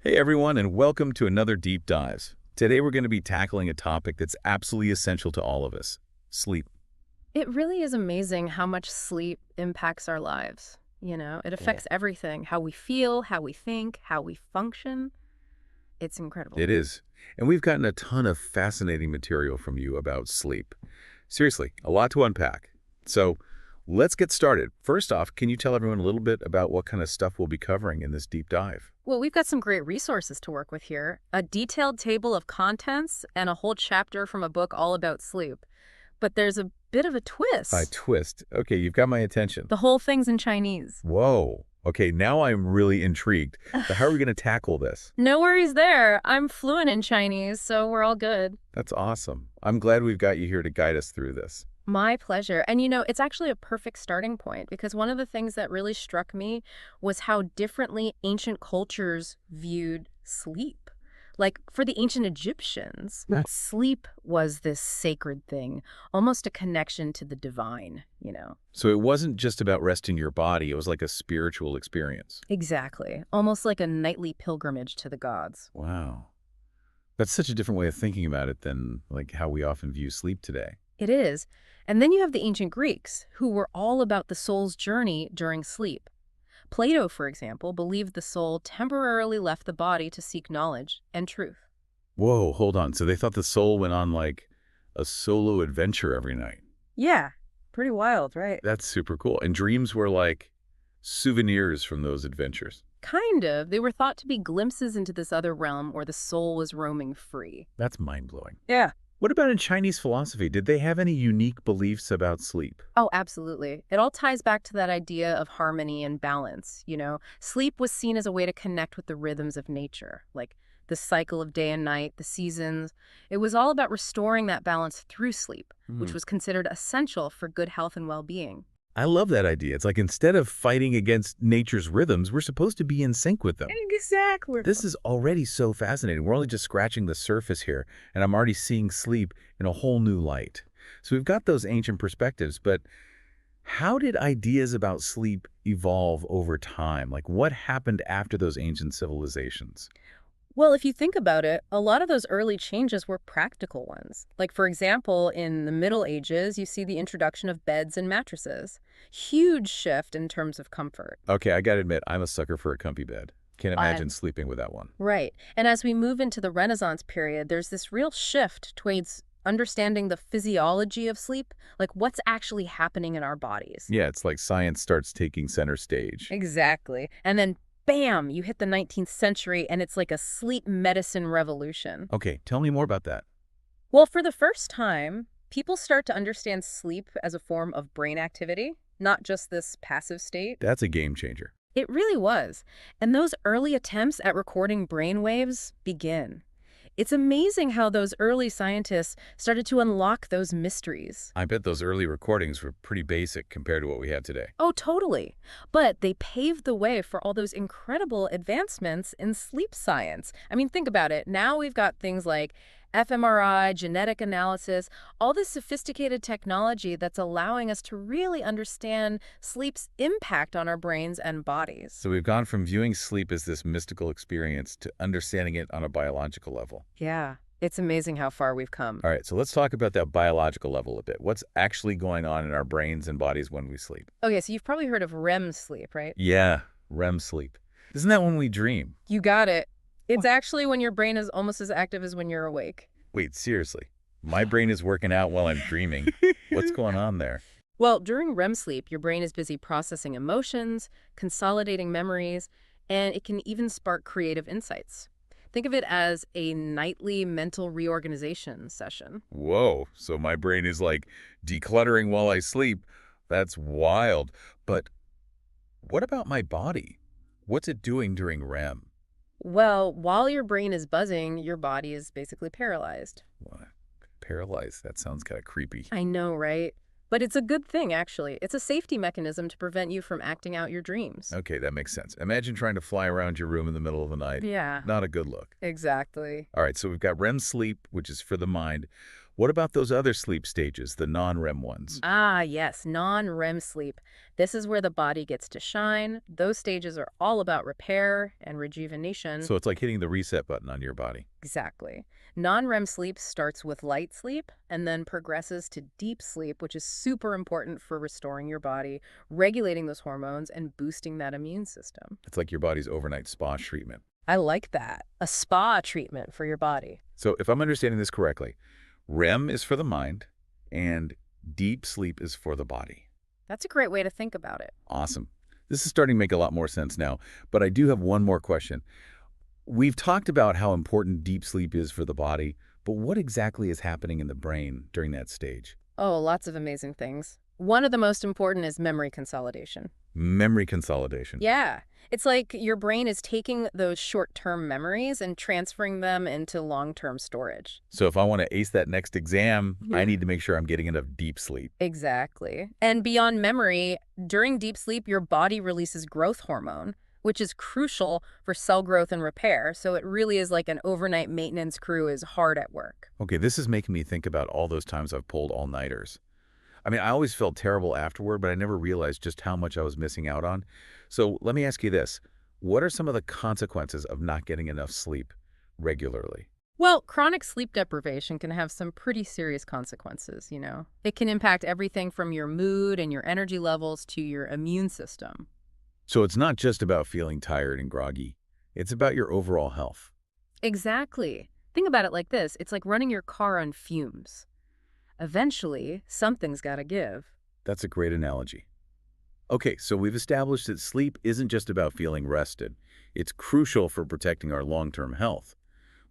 Hey everyone, and welcome to another Deep Dives. Today we're going to be tackling a topic that's absolutely essential to all of us: sleep. It really is amazing how much sleep impacts our lives. It Yeah. affects everything, how we feel, how we think, how we function. It's It incredible. is. And we've gotten a ton of fascinating material from you about sleep. Seriously, a lot to unpack. So let's get started. First off, can you tell everyone a little bit about what kind of stuff we'll be covering in this deep dive? Well, we've got some great resources to work with here. A detailed table of contents and a whole chapter from a book all about sleep. But there's a bit of a I twist. twist. Okay, you've got my attention. The whole thing's in Chinese. Whoa. Okay, now I'm really intrigued. So how are we going to tackle this? No worries there. I'm fluent in Chinese, so we're all good. That's awesome. I'm glad we've got you here to guide us through this. My pleasure. And it's actually a perfect starting point because one of the things that really struck me was how differently ancient cultures viewed sleep. Like for the ancient Egyptians, Yeah. sleep was this sacred thing, almost a connection to the divine. So it wasn't just about resting your body, it was like a spiritual experience. Exactly. Almost like a nightly pilgrimage to the gods. Wow. That's such a different way of thinking about it than like how we often view sleep today. It is. And then you have the ancient Greeks, who were all about the soul's journey during sleep. Plato, for example, believed the soul temporarily left the body to seek knowledge and truth. Whoa, hold on. So they thought the soul went on like a solo adventure every night. Yeah, pretty wild, right? That's super cool. And dreams were like souvenirs from those adventures. Kind of. They were thought to be glimpses into this other realm where the soul was roaming free. That's mind-blowing. Yeah. What about in Chinese philosophy? Did they have any unique beliefs about sleep? Oh, absolutely. It all ties back to that idea of harmony and balance. Sleep was seen as a way to connect with the rhythms of nature, like the cycle of day and night, the seasons. It was all about restoring that balance through sleep, which was considered essential for good health and well-being. I love that idea. It's like instead of fighting against nature's rhythms, we're supposed to be in sync with them. Exactly. This is already so fascinating. We're only just scratching the surface here, and I'm already seeing sleep in a whole new light. So we've got those ancient perspectives, but how did ideas about sleep evolve over time? Like what happened after those ancient civilizations? Well, if you think about it, a lot of those early changes were practical ones. Like, for example, in the Middle Ages, you see the introduction of beds and mattresses. Huge shift in terms of comfort. Okay, I gotta admit, I'm a sucker for a comfy bed. Can't imagine I'm sleeping without one. right. And as we move into the Renaissance period, there's this real shift towards understanding the physiology of sleep, like what's actually happening in our bodies. Yeah, it's like science starts taking center stage. Exactly. And then, bam, you hit the 19th century, and it's like a sleep medicine revolution. Okay, tell me more about that. Well, for the first time, people start to understand sleep as a form of brain activity, not just this passive state. That's a game changer. It really was. And those early attempts at recording brain waves begin. It's amazing how those early scientists started to unlock those mysteries. I bet those early recordings were pretty basic compared to what we have today. Oh, totally. But they paved the way for all those incredible advancements in sleep science. I mean, think about it. Now we've got things like fMRI, genetic analysis, all this sophisticated technology that's allowing us to really understand sleep's impact on our brains and bodies. So we've gone from viewing sleep as this mystical experience to understanding it on a biological level. Yeah, it's amazing how far we've come. All right, so let's talk about that biological level a bit. What's actually going on in our brains and bodies when we sleep? Okay, so you've probably heard of REM sleep, right? Yeah, REM sleep. Isn't that when we dream? You got it. It's actually when your brain is almost as active as when you're awake. Wait, seriously. My brain is working out while I'm dreaming. What's going on there? Well, during REM sleep, your brain is busy processing emotions, consolidating memories, and it can even spark creative insights. Think of it as a nightly mental reorganization session. Whoa, so my brain is like decluttering while I sleep. That's wild. But what about my body? What's it doing during REM? Well, while your brain is buzzing, your body is basically paralyzed. What? Paralyzed? That sounds kind of creepy. I know, right? But it's a good thing, actually. It's a safety mechanism to prevent you from acting out your dreams. Okay, that makes sense. Imagine trying to fly around your room in the middle of the night. Yeah, Not a good look. exactly. All right, so we've got REM sleep, which is for the mind. What about those other sleep stages, the non-REM ones? Ah, yes, non-REM sleep. This is where the body gets to shine. Those stages are all about repair and rejuvenation. So it's like hitting the reset button on your body. Exactly. Non-REM sleep starts with light sleep and then progresses to deep sleep, which is super important for restoring your body, regulating those hormones, and boosting that immune system. It's like your body's overnight spa treatment. I like that. A spa treatment for your body. So if I'm understanding this correctly, REM is for the mind and deep sleep is for the body. That's a great way to think about it. Awesome. This is starting to make a lot more sense now, but I do have one more question. We've talked about how important deep sleep is for the body, but what exactly is happening in the brain during that stage? Oh, lots of amazing things. One of the most important is memory consolidation. Memory consolidation. Yeah. It's like your brain is taking those short-term memories and transferring them into long-term storage. So if I want to ace that next exam, I need to make sure I'm getting enough deep sleep. Exactly. And beyond memory, during deep sleep, your body releases growth hormone, which is crucial for cell growth and repair. So it really is like an overnight maintenance crew is hard at work. Okay, this is making me think about all those times I've pulled all-nighters. I mean, I always felt terrible afterward, but I never realized just how much I was missing out on. So let me ask you this. What are some of the consequences of not getting enough sleep regularly? Well, chronic sleep deprivation can have some pretty serious consequences. It can impact everything from your mood and your energy levels to your immune system. So it's not just about feeling tired and groggy. It's about your overall health. Exactly. Think about it like this. It's like running your car on fumes. Eventually, something's got to give. That's a great analogy. Okay, so we've established that sleep isn't just about feeling rested. It's crucial for protecting our long-term health.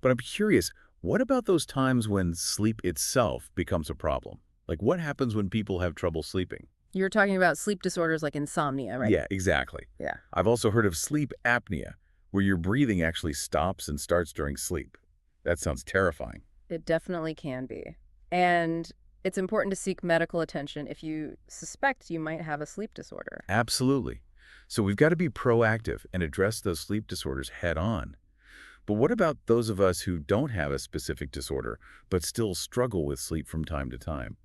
But I'm curious, what about those times when sleep itself becomes a problem? Like what happens when people have trouble sleeping? You're talking about sleep disorders like insomnia, right? Yeah, exactly. Yeah. I've also heard of sleep apnea, where your breathing actually stops and starts during sleep. That sounds terrifying. It definitely can be. And it's important to seek medical attention if you suspect you might have a sleep disorder. Absolutely. So we've got to be proactive and address those sleep disorders head on. But what about those of us who don't have a specific disorder, but still struggle with sleep from time to time?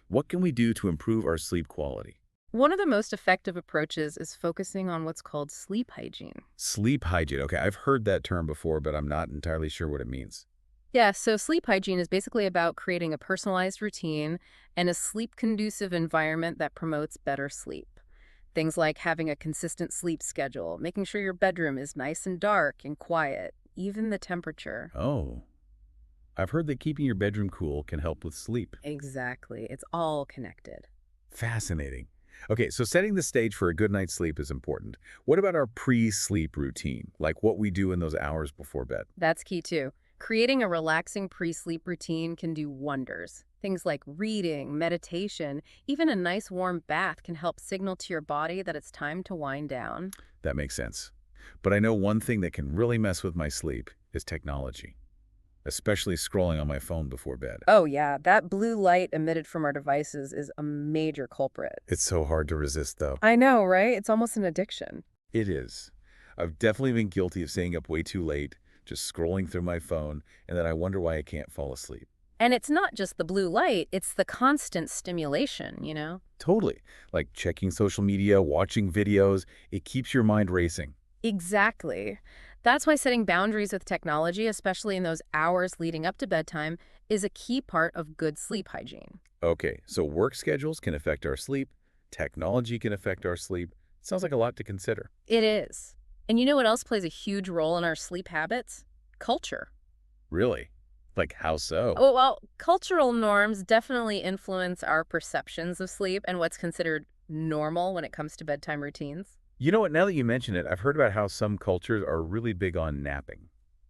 What can we do to improve our sleep quality? One of the most effective approaches is focusing on what's called sleep hygiene. Sleep hygiene. Okay, I've heard that term before, but I'm not entirely sure what it means. Yeah, so sleep hygiene is basically about creating a personalized routine and a sleep-conducive environment that promotes better sleep. Things like having a consistent sleep schedule, making sure your bedroom is nice and dark and quiet, even the temperature. Oh, I've heard that keeping your bedroom cool can help with sleep. Exactly. It's all connected. Fascinating. Okay, so setting the stage for a good night's sleep is important. What about our pre-sleep routine, like what we do in those hours before bed? That's key too. Creating a relaxing pre-sleep routine can do wonders. Things like reading, meditation, even a nice warm bath can help signal to your body that it's time to wind down. That makes sense. But I know one thing that can really mess with my sleep is technology, especially scrolling on my phone before bed. Oh yeah, that blue light emitted from our devices is a major culprit. It's so hard to resist, though. I know, right? It's almost an addiction. It is. I've definitely been guilty of staying up way too late, just scrolling through my phone, and then I wonder why I can't fall asleep. And it's not just the blue light, it's the constant stimulation. Totally. Like checking social media, watching videos, it keeps your mind racing. Exactly. That's why setting boundaries with technology, especially in those hours leading up to bedtime, is a key part of good sleep hygiene. Okay, so work schedules can affect our sleep, technology can affect our sleep. Sounds like a lot to consider. It is. And you know what else plays a huge role in our sleep habits? Culture. Really? Like how so? Oh, well, cultural norms definitely influence our perceptions of sleep and what's considered normal when it comes to bedtime routines. You know what, now that you mention it, I've heard about how some cultures are really big on napping,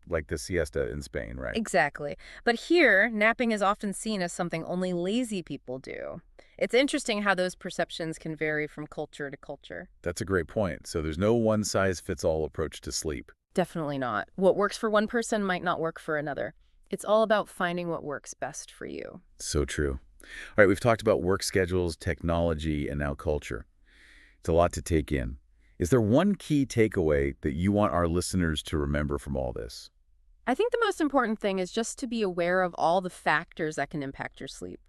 like the siesta in Spain, right? Exactly. But here, napping is often seen as something only lazy people do. It's interesting how those perceptions can vary from culture to culture. That's a great point. So there's no one-size-fits-all approach to sleep. Definitely not. What works for one person might not work for another. It's all about finding what works best for you. So true. All right, we've talked about work schedules, technology, and now culture. It's a lot to take in. Is there one key takeaway that you want our listeners to remember from all this? I think the most important thing is just to be aware of all the factors that can impact your sleep.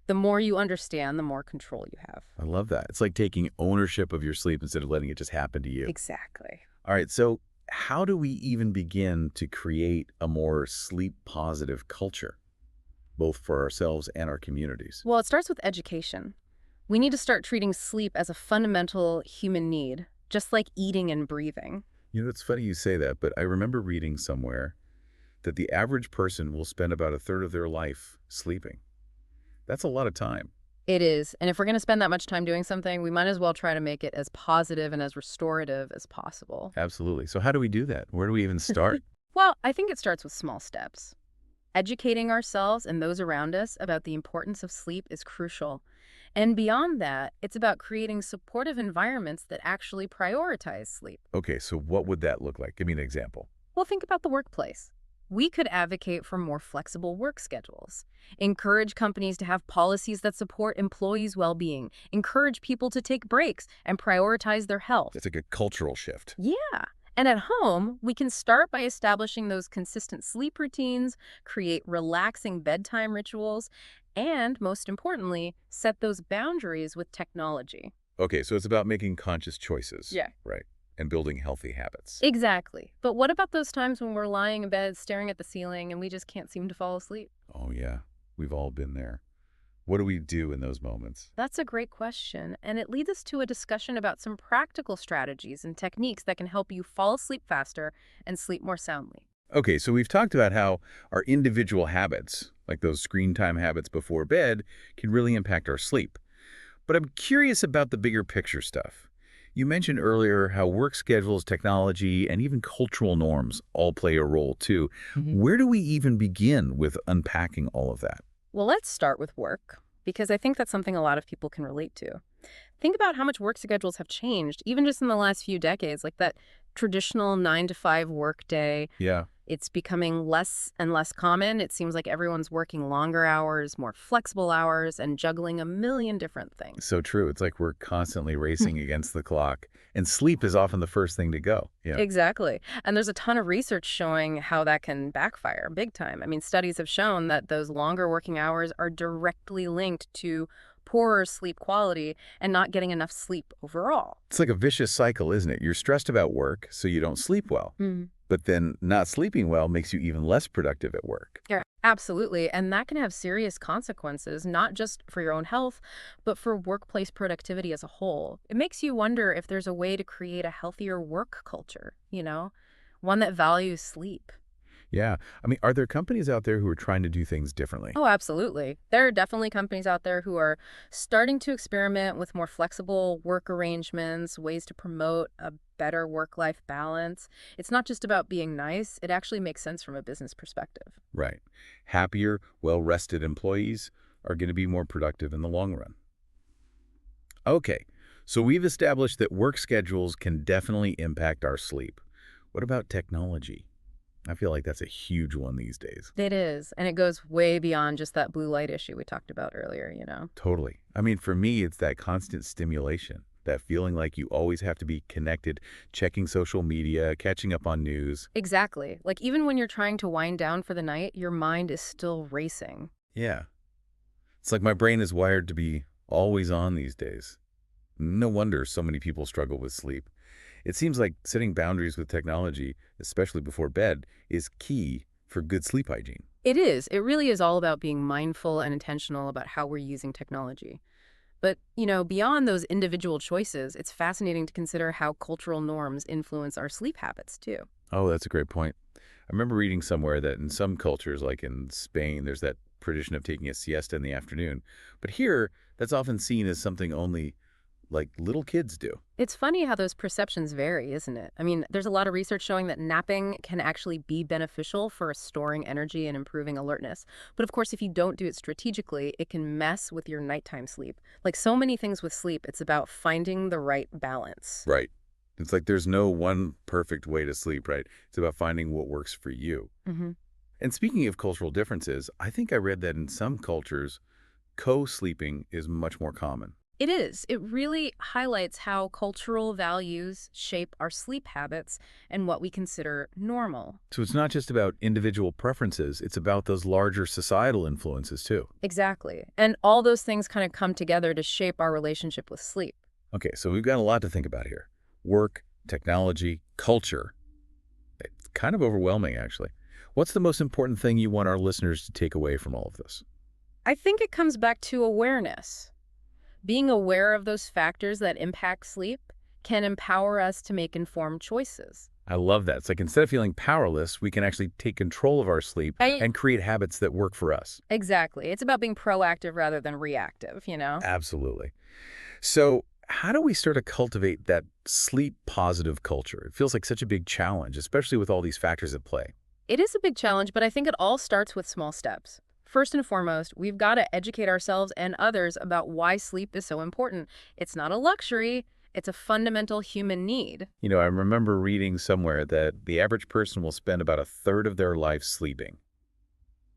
The more you understand, the more control you have. I love that. It's like taking ownership of your sleep instead of letting it just happen to you. Exactly. All right, so how do we even begin to create a more sleep-positive culture, both for ourselves and our communities? Well, it starts with education. We need to start treating sleep as a fundamental human need, just like eating and breathing. You know, it's funny you say that, but I remember reading somewhere that the average person will spend about a third of their life sleeping. That's a lot of time. It is. And if we're going to spend that much time doing something, we might as well try to make it as positive and as restorative as possible. Absolutely. So how do we do that? Where do we even start? Well, I think it starts with small steps. Educating ourselves and those around us about the importance of sleep is crucial. And beyond that, it's about creating supportive environments that actually prioritize sleep. Okay, so what would that look like? Give me an example. Well, think about the workplace. We could advocate for more flexible work schedules, encourage companies to have policies that support employees' well-being, encourage people to take breaks and prioritize their health. It's like a cultural shift. Yeah. And at home, we can start by establishing those consistent sleep routines, create relaxing bedtime rituals, and most importantly, set those boundaries with technology. Okay, so it's about making conscious choices. Yeah. Right. And building healthy habits. Exactly. But what about those times when we're lying in bed staring at the ceiling and we just can't seem to fall asleep? Oh, yeah. We've all been there. What do we do in those moments? That's a great question, and it leads us to a discussion about some practical strategies and techniques that can help you fall asleep faster and sleep more soundly. Okay, so we've talked about how our individual habits, like those screen time habits before bed, can really impact our sleep. But I'm curious about the bigger picture stuff. You mentioned earlier how work schedules, technology, and even cultural norms all play a role too. Where do we even begin with unpacking all of that? Well, let's start with work, because I think that's something a lot of people can relate to. Think about how much work schedules have changed, even just in the last few decades, like that traditional 9 to 5 work day. Yeah. It's becoming less and less common. It seems like everyone's working longer hours, more flexible hours, and juggling a million different things. So true. It's like we're constantly racing against the clock, and sleep is often the first thing to go. Yeah. Exactly. And there's a ton of research showing how that can backfire big time. I mean, studies have shown that those longer working hours are directly linked to poorer sleep quality and not getting enough sleep overall. It's like a vicious cycle, isn't it? You're stressed about work, so you don't sleep well. But then not sleeping well makes you even less productive at work. Yeah, absolutely. And that can have serious consequences, not just for your own health, but for workplace productivity as a whole. It makes you wonder if there's a way to create a healthier work culture, one that values sleep. Yeah. I mean, are there companies out there who are trying to do things differently? Oh, absolutely. There are definitely companies out there who are starting to experiment with more flexible work arrangements, ways to promote a better work-life balance. It's not just about being nice. It actually makes sense from a business perspective. Right. Happier, well-rested employees are going to be more productive in the long run. Okay. So we've established that work schedules can definitely impact our sleep. What about technology? I feel like that's a huge one these days. It is, and it goes way beyond just that blue light issue we talked about earlier, Totally. I mean, for me, it's that constant stimulation, that feeling like you always have to be connected, checking social media, catching up on news. Exactly. Like even when you're trying to wind down for the night, your mind is still racing. Yeah. It's like my brain is wired to be always on these days. No wonder so many people struggle with sleep. It seems like setting boundaries with technology, especially before bed, is key for good sleep hygiene. It is. It really is all about being mindful and intentional about how we're using technology. But, beyond those individual choices, it's fascinating to consider how cultural norms influence our sleep habits, too. Oh, that's a great point. I remember reading somewhere that in some cultures, like in Spain, there's that tradition of taking a siesta in the afternoon. But here, that's often seen as something only like little kids do. It's funny how those perceptions vary, isn't it? I mean, there's a lot of research showing that napping can actually be beneficial for restoring energy and improving alertness. But of course, if you don't do it strategically, it can mess with your nighttime sleep. Like so many things with sleep, it's about finding the right balance. Right. It's like there's no one perfect way to sleep, right? It's about finding what works for you. And speaking of cultural differences, I think I read that in some cultures, co-sleeping is much more common. It is. It really highlights how cultural values shape our sleep habits and what we consider normal. So it's not just about individual preferences, it's about those larger societal influences too. Exactly. And all those things kind of come together to shape our relationship with sleep. Okay, so we've got a lot to think about here. Work, technology, culture. It's kind of overwhelming, actually. What's the most important thing you want our listeners to take away from all of this? I think it comes back to awareness. Being aware of those factors that impact sleep can empower us to make informed choices. I love that. It's like instead of feeling powerless, we can actually take control of our sleep and create habits that work for us. Exactly. It's about being proactive rather than reactive, you know? Absolutely. So how do we start to cultivate that sleep-positive culture? It feels like such a big challenge, especially with all these factors at play. It is a big challenge, but I think it all starts with small steps. First and foremost, we've got to educate ourselves and others about why sleep is so important. It's not a luxury, it's a fundamental human need. You know, I remember reading somewhere that the average person will spend about a third of their life sleeping.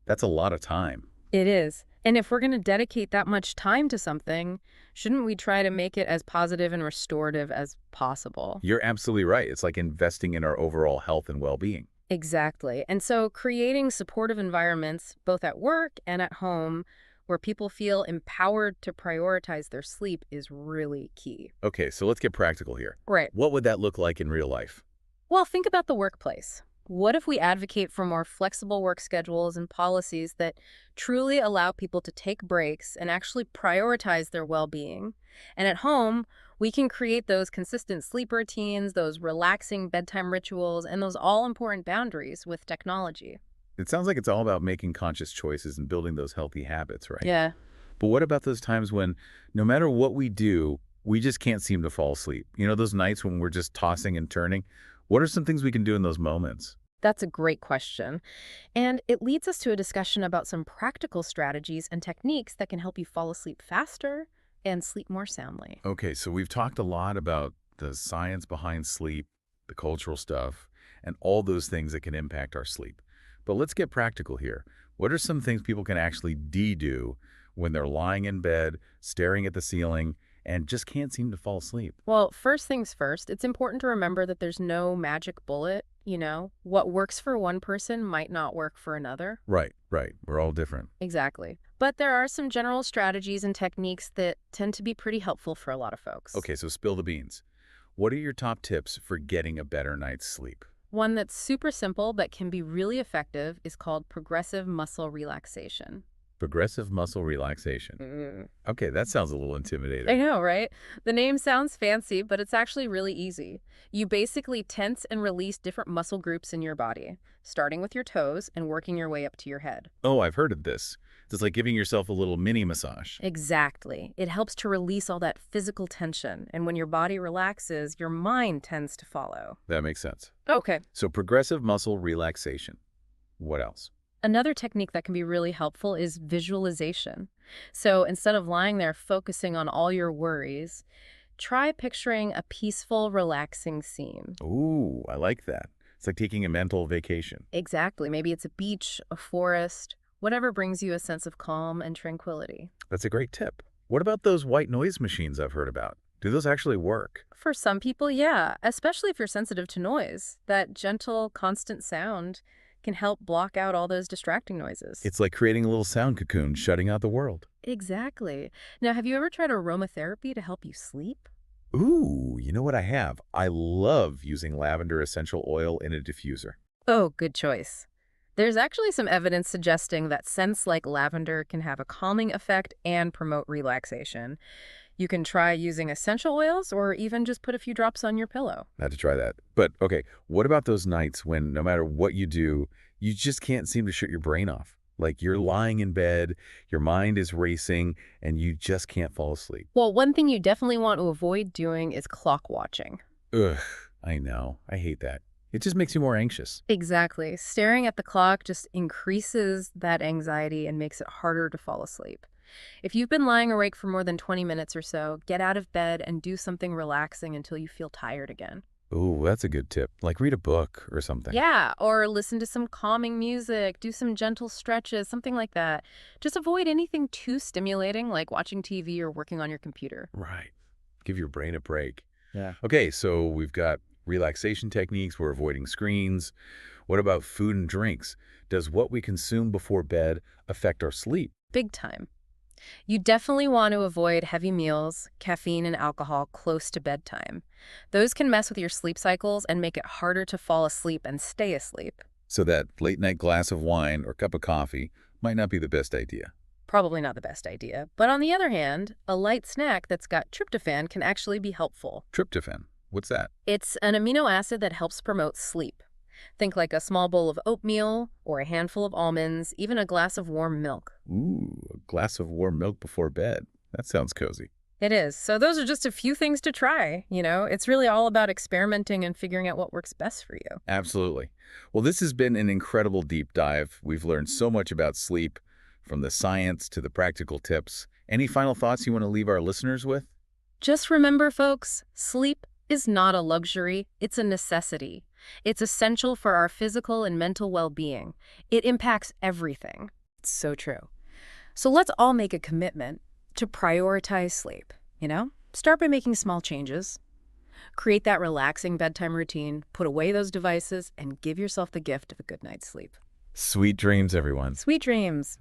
That's a lot of time. It is. And if we're going to dedicate that much time to something, shouldn't we try to make it as positive and restorative as possible? You're absolutely right. It's like investing in our overall health and well-being. Exactly. And so creating supportive environments, both at work and at home, where people feel empowered to prioritize their sleep is really key. Okay, so let's get practical here. Right. What would that look like in real life? Well, think about the workplace. What if we advocate for more flexible work schedules and policies that truly allow people to take breaks and actually prioritize their well-being? And at home, we can create those consistent sleep routines, those relaxing bedtime rituals, and those all-important boundaries with technology. It sounds like it's all about making conscious choices and building those healthy habits, right? Yeah. But what about those times when no matter what we do, we just can't seem to fall asleep? You know, those nights when we're just tossing and turning? What are some things we can do in those moments? That's a great question. And it leads us to a discussion about some practical strategies and techniques that can help you fall asleep faster and sleep more soundly. Okay, so we've talked a lot about the science behind sleep, the cultural stuff, and all those things that can impact our sleep. But let's get practical here. What are some things people can actually do when they're lying in bed, staring at the ceiling, and just can't seem to fall asleep? Well, first things first, it's important to remember that there's no magic bullet, you know? What works for one person might not work for another. Right. We're all different. Exactly. But there are some general strategies and techniques that tend to be pretty helpful for a lot of folks. Okay, so spill the beans. What are your top tips for getting a better night's sleep? One that's super simple but can be really effective is called progressive muscle relaxation. Progressive muscle relaxation. Okay, that sounds a little intimidating. I know, right? The name sounds fancy, but it's actually really easy. You basically tense and release different muscle groups in your body, starting with your toes and working your way up to your head. Oh, I've heard of this. It's like giving yourself a little mini massage. Exactly. It helps to release all that physical tension, and when your body relaxes, your mind tends to follow. That makes sense. Okay. So progressive muscle relaxation. What else? Another technique that can be really helpful is visualization. So instead of lying there focusing on all your worries, try picturing a peaceful, relaxing scene. Ooh, I like that. It's like taking a mental vacation. Exactly. Maybe it's a beach, a forest, whatever brings you a sense of calm and tranquility. That's a great tip. What about those white noise machines I've heard about? Do those actually work? For some people, yeah, especially if you're sensitive to noise. That gentle, constant sound can help block out all those distracting noises. It's like creating a little sound cocoon, shutting out the world. Exactly. Now, have you ever tried aromatherapy to help you sleep? Ooh, you know what I have? I love using lavender essential oil in a diffuser. Oh, good choice. There's actually some evidence suggesting that scents like lavender can have a calming effect and promote relaxation. You can try using essential oils or even just put a few drops on your pillow. I had to try that. But okay, what about those nights when no matter what you do, you just can't seem to shut your brain off? Like you're lying in bed, your mind is racing, and you just can't fall asleep. Well, one thing you definitely want to avoid doing is clock watching. Ugh, I know. I hate that. It just makes you more anxious. Exactly. Staring at the clock just increases that anxiety and makes it harder to fall asleep. If you've been lying awake for more than 20 minutes or so, get out of bed and do something relaxing until you feel tired again. Ooh, that's a good tip. Like read a book or something. Yeah, or listen to some calming music, do some gentle stretches, something like that. Just avoid anything too stimulating, like watching TV or working on your computer. Right. Give your brain a break. Yeah. Okay, so we've got relaxation techniques. We're avoiding screens. What about food and drinks? Does what we consume before bed affect our sleep? Big time. You definitely want to avoid heavy meals, caffeine, and alcohol close to bedtime. Those can mess with your sleep cycles and make it harder to fall asleep and stay asleep. So that late night glass of wine or cup of coffee might not be the best idea. Probably not the best idea. But on the other hand, a light snack that's got tryptophan can actually be helpful. Tryptophan. What's that? It's an amino acid that helps promote sleep. Think like a small bowl of oatmeal or a handful of almonds, even a glass of warm milk. Ooh, a glass of warm milk before bed. That sounds cozy. It is. So those are just a few things to try, It's really all about experimenting and figuring out what works best for you. Absolutely. Well, this has been an incredible deep dive. We've learned so much about sleep, from the science to the practical tips. Any final thoughts you want to leave our listeners with? Just remember, folks, sleep is not a luxury, it's a necessity. It's essential for our physical and mental well-being. It impacts everything. It's so true. So let's all make a commitment to prioritize sleep. Start by making small changes. Create that relaxing bedtime routine, put away those devices, and give yourself the gift of a good night's sleep. Sweet dreams, everyone. Sweet dreams.